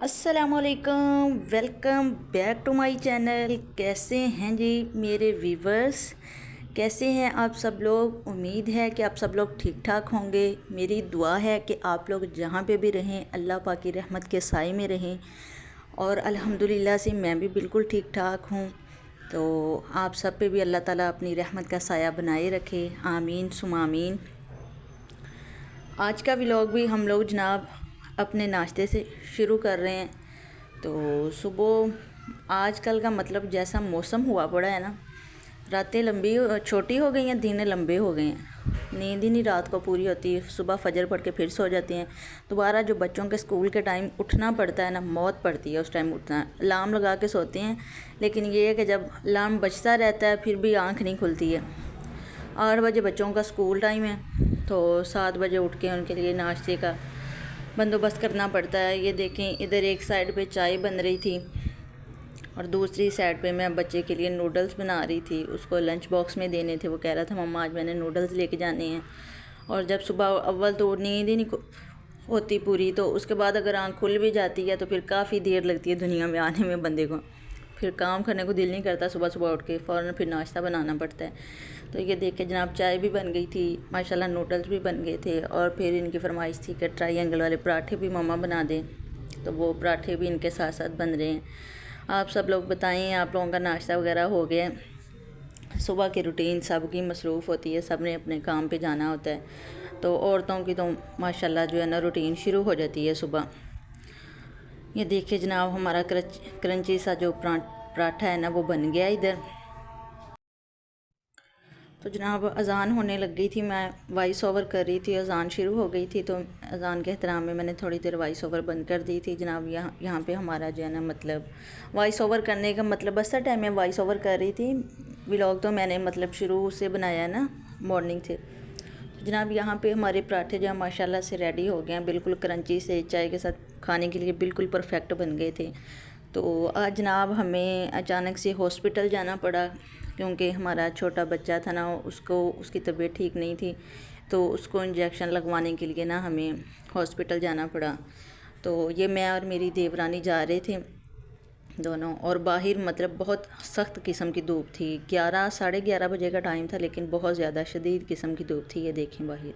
अस्सलाम वालेकुम, welcome back to my channel. कैसे हैं जी मेरे व्यूवर्स? कैसे हैं आप सब लोग? उम्मीद है कि आप सब लोग ठीक ठाक होंगे। मेरी दुआ है कि आप लोग जहाँ पे भी रहें अल्लाह पाक की रहमत के साए में रहें, और अल्हम्दुलिल्लाह से मैं भी बिल्कुल ठीक ठाक हूँ। तो आप सब पे भी अल्लाह ताला अपनी रहमत का साया बनाए रखे, आमीन सुमा आमीन। आज का व्लॉग भी हम लोग जनाब अपने नाश्ते से शुरू कर रहे हैं। तो सुबह आजकल का मतलब जैसा मौसम हुआ पड़ा है ना, रातें लंबी छोटी हो गई हैं, दिन लंबे हो गए हैं। नींद ही नहीं रात को पूरी होती है। सुबह फजर पढ़ के फिर सो जाते हैं। दोबारा जो बच्चों के स्कूल के टाइम उठना पड़ता है ना, मौत पड़ती है उस टाइम उठना। अलार्म लगा के सोते हैं, लेकिन ये है कि जब अलार्म बजता रहता है फिर भी आँख नहीं खुलती है। 8 बजे बच्चों का स्कूल टाइम है, तो 7 बजे उठ के उनके लिए नाश्ते का बंदोबस्त करना पड़ता है। ये देखें, इधर एक साइड पे चाय बन रही थी और दूसरी साइड पे मैं बच्चे के लिए नूडल्स बना रही थी। उसको लंच बॉक्स में देने थे। वो कह रहा था मम्मा आज मैंने नूडल्स लेके जाने हैं। और जब सुबह अव्वल तो नींद ही नहीं होती पूरी, तो उसके बाद अगर आँख खुल भी जाती है तो फिर काफ़ी देर लगती है दुनिया में आने में बंदे को। फिर काम करने को दिल नहीं करता। सुबह सुबह उठ के फ़ौरन फिर नाश्ता बनाना पड़ता है। तो ये देख के जनाब चाय भी बन गई थी, माशाल्लाह नूडल्स भी बन गए थे। और फिर इनकी फरमाइश थी कि ट्रायंगल वाले पराठे भी मम्मा बना दें, तो वो पराठे भी इनके साथ साथ बन रहे हैं। आप सब लोग बताएं, आप लोगों का नाश्ता वगैरह हो गया? सुबह की रूटीन सब की मसरूफ़ होती है, सब ने अपने काम पे जाना होता है। तो औरतों की तो माशाल्लाह जो है ना रूटीन शुरू हो जाती है सुबह। ये देखिए जनाब हमारा क्रंची सा जो पराठा है ना वो बन गया इधर। तो जनाब अज़ान होने लग गई थी, मैं वॉइस ओवर कर रही थी, अज़ान शुरू हो गई थी। तो अज़ान के एहतराम में मैंने थोड़ी देर वॉइस ओवर बंद कर दी थी जनाब। यहाँ पे हमारा जो है ना मतलब वॉइस ओवर करने का मतलब बस टाइम में वॉइस ओवर कर रही थी। व्लॉग तो मैंने मतलब शुरू से बनाया है ना, मॉर्निंग से। जनाब यहाँ पे हमारे पराठे जो है माशाल्लाह से रेडी हो गए हैं, बिल्कुल क्रंची से चाय के साथ खाने के लिए बिल्कुल परफेक्ट बन गए थे। तो आज जनाब हमें अचानक से हॉस्पिटल जाना पड़ा, क्योंकि हमारा छोटा बच्चा था ना, उसकी तबीयत ठीक नहीं थी। तो उसको इंजेक्शन लगवाने के लिए ना हमें हॉस्पिटल जाना पड़ा। तो ये मैं और मेरी देवरानी जा रहे थे दोनों। और बाहर मतलब बहुत सख्त किस्म की धूप थी। 11 साढ़े 11 बजे का टाइम था, लेकिन बहुत ज़्यादा शदीद किस्म की धूप थी। ये देखें बाहर।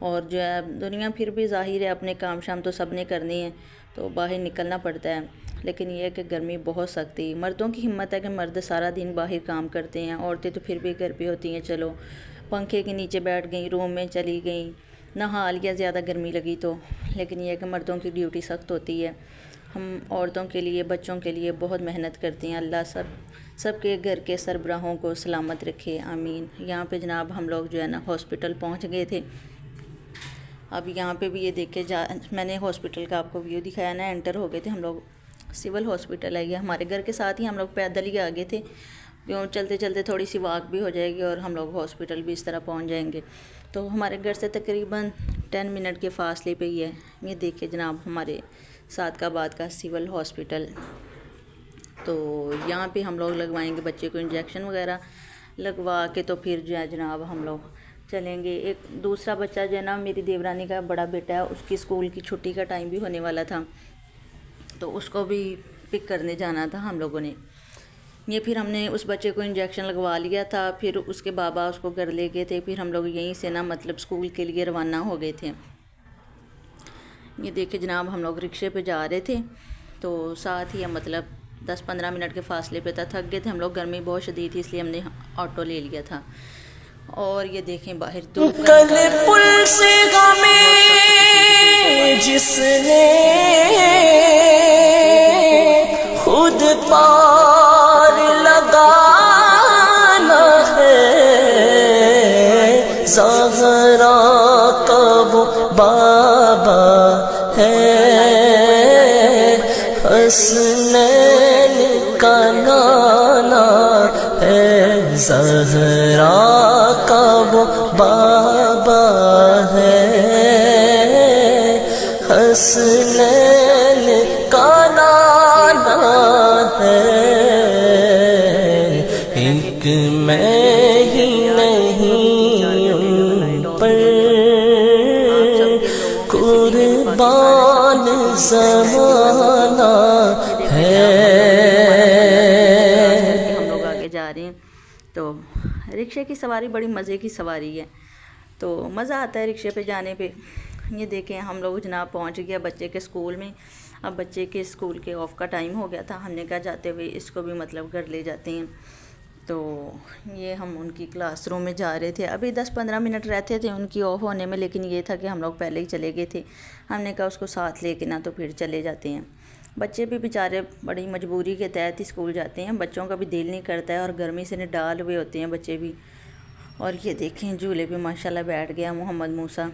और जो है दुनिया फिर भी ज़ाहिर है अपने काम शाम तो सब ने करने हैं, तो बाहर निकलना पड़ता है। लेकिन ये है कि गर्मी बहुत सख्त थी। मर्दों की हिम्मत है कि मर्द सारा दिन बाहर काम करते हैं, औरतें तो फिर भी घर पे होती हैं। चलो पंखे के नीचे बैठ गई, रूम में चली गई, नहा लिया ज़्यादा गर्मी लगी तो। लेकिन यह है कि मर्दों की ड्यूटी सख्त होती है। हम औरतों के लिए, बच्चों के लिए बहुत मेहनत करते हैं। अल्लाह सबके घर के सरबराहों को सलामत रखे, आमीन। यहाँ पे जनाब हम लोग जो है ना हॉस्पिटल पहुँच गए थे। अब यहाँ पे भी ये देखे मैंने हॉस्पिटल का आपको व्यू दिखाया ना, एंटर हो गए थे हम लोग। सिविल हॉस्पिटल है ये, हमारे घर के साथ ही। हम लोग पैदल ही आ गए थे, क्यों चलते चलते थोड़ी सी वॉक भी हो जाएगी और हम लोग हॉस्पिटल भी इस तरह पहुँच जाएंगे। तो हमारे घर से तकरीबन 10 मिनट के फासले पे ही है। ये देखिए जनाब हमारे सादकाबाद का सिविल हॉस्पिटल। तो यहाँ पे हम लोग लगवाएंगे बच्चे को इंजेक्शन वगैरह लगवा के, तो फिर जो है जनाब हम लोग चलेंगे। एक दूसरा बच्चा जो है ना, मेरी देवरानी का बड़ा बेटा है, उसकी स्कूल की छुट्टी का टाइम भी होने वाला था, तो उसको भी पिक करने जाना था हम लोगों ने। ये फिर हमने उस बच्चे को इंजेक्शन लगवा लिया था, फिर उसके बाबा उसको घर ले गए थे। फिर हम लोग यहीं से ना मतलब स्कूल के लिए रवाना हो गए थे। ये देखिए जनाब हम लोग रिक्शे पे जा रहे थे, तो साथ ही मतलब 10-15 मिनट के फासले पे था। थक गए थे हम लोग, गर्मी बहुत शदीद थी, इसलिए हमने ऑटो ले लिया था। और ये देखें बाहर धूप कल पुल से हमें जिसने खुद पार लगाना है, ज़हरा का वो बाबा है, हसनैन का नाना है, ज़हरा का वो बाबा है, हसनैन का नाना है। एक मैं ही नहीं उन पर कुर्बान ज़माना رکشے کی سواری بڑی مزے کی سواری ہے، تو مزہ آتا ہے رکشے پہ جانے پہ۔ یہ دیکھیں ہم لوگ جناب پہنچ گیا بچے کے اسکول میں۔ اب بچے کے اسکول کے آف کا ٹائم ہو گیا تھا، ہم نے کہا جاتے ہوئے اس کو بھی مطلب گھر لے جاتے ہیں۔ تو یہ ہم ان کی کلاس روم میں جا رہے تھے، ابھی 10-15 منٹ رہتے تھے ان کی آف ہونے میں، لیکن یہ تھا کہ ہم لوگ پہلے ہی چلے گئے تھے۔ ہم نے کہا اس کو ساتھ لے کے نہ تو پھر چلے جاتے ہیں۔ بچے بھی بیچارے بڑی مجبوری کے تحت ہی اسکول جاتے ہیں، بچوں کا بھی دل نہیں کرتا ہے اور گرمی سے نڈال ہوئے ہوتے ہیں بچے بھی۔ اور یہ دیکھیں جھولے پہ ماشاءاللہ بیٹھ گیا محمد موسیٰ،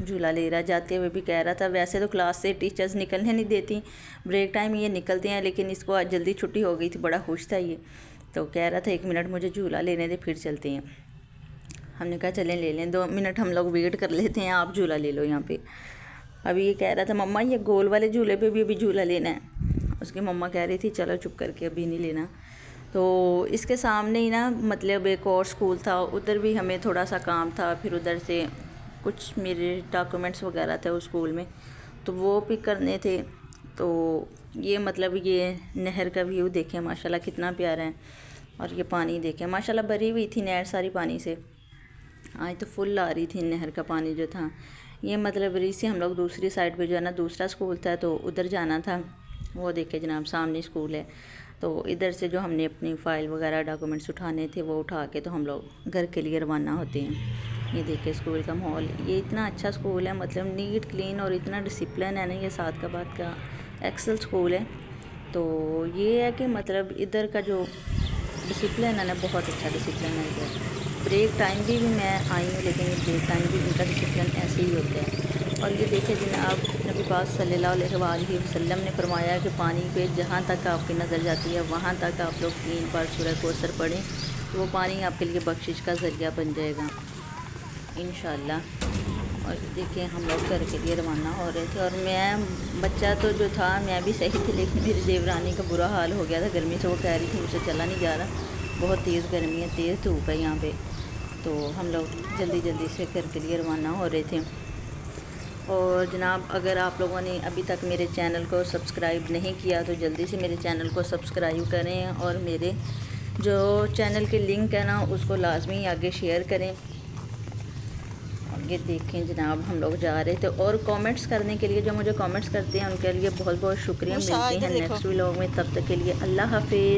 جھولا لے رہا، جاتے ہوئے بھی کہہ رہا تھا ویسے تو کلاس سے ٹیچرز نکلنے نہیں دیتی، بریک ٹائم یہ نکلتے ہیں، لیکن اس کو آج جلدی چھٹی ہو گئی تھی، بڑا خوش تھا یہ، تو کہہ رہا تھا 1 منٹ مجھے جھولا لینے دے پھر چلتے ہیں۔ ہم نے کہا چلیں لے لیں، 2 منٹ ہم لوگ ویٹ کر لیتے ہیں، آپ جھولا لے لو یہاں پہ۔ ابھی یہ کہہ رہا تھا مما یہ گول والے جھولے پہ بھی ابھی جھولا لینا ہے، اس کی مما کہہ رہی تھی چلو چپ کر کے ابھی نہیں لینا۔ تو اس کے سامنے ہی نا مطلب ایک اور اسکول تھا، ادھر بھی ہمیں تھوڑا سا کام تھا، پھر ادھر سے کچھ میرے ڈاکومنٹس وغیرہ تھے اس اسکول میں، تو وہ پک کرنے تھے۔ تو یہ مطلب یہ نہر کا ویو دیکھیں ماشاءاللہ کتنا پیارا ہے، اور یہ پانی دیکھیں ماشاءاللہ بھری ہوئی تھی نہر ساری پانی سے، آج تو فل آ رہی تھی نہر کا پانی جو تھا۔ یہ مطلب ری سے ہم لوگ دوسری سائڈ پہ جو ہے نا دوسرا اسکول تھا تو ادھر جانا تھا، وہ دیکھے جناب سامنے اسکول ہے، تو ادھر سے جو ہم نے اپنی فائل وغیرہ ڈاکومنٹس اٹھانے تھے وہ اٹھا کے تو ہم لوگ گھر کے لیے روانہ ہوتے ہیں۔ یہ دیکھیں اسکول کا ماحول، یہ اتنا اچھا اسکول ہے، مطلب نیٹ کلین اور اتنا ڈسپلن ہے نا، یہ صادقآباد کا ایکسل اسکول ہے۔ تو یہ ہے کہ مطلب ادھر کا جو ڈسپلن ہے نا بہت اچھا ڈسپلن ہے ادھر۔ بریک ٹائم بھی میں آئی ہوں، لیکن یہ بریک ٹائم بھی ان کا ڈسپلن ایسے ہی ہوتا ہے۔ اور یہ دیکھیں جناب نبی پاک صلی اللہ علیہ وآلہ وسلم نے فرمایا کہ پانی پہ جہاں تک آپ کی نظر جاتی ہے وہاں تک آپ لوگ 3 بار سورہ کوثر پڑھیں تو وہ پانی آپ کے لیے بخشش کا ذریعہ بن جائے گا انشاءاللہ۔ اور دیکھیں ہم لوگ گھر کے لیے روانہ ہو رہے تھے، اور میں بچہ تو جو تھا میں بھی صحیح تھی، لیکن میری دیورانی کا برا حال ہو گیا تھا گرمی سے، وہ کہہ رہی تھی مجھ سے چلا نہیں جا رہا، بہت تیز گرمی ہے، تیز دھوپ ہے یہاں پہ۔ تو ہم لوگ جلدی جلدی سے گھر کے لیے روانہ ہو رہے تھے۔ اور جناب اگر آپ لوگوں نے ابھی تک میرے چینل کو سبسکرائب نہیں کیا تو جلدی سے میرے چینل کو سبسکرائب کریں، اور میرے جو چینل کے لنک ہے نا اس کو لازمی آگے شیئر کریں۔ اور یہ دیکھیں جناب ہم لوگ جا رہے تھے، اور کامنٹس کرنے کے لیے جو مجھے کامنٹس کرتے ہیں ان کے لیے بہت بہت شکریہ، ملتے ہیں نیکسٹ ولاگ میں، تب تک کے لیے اللہ حافظ۔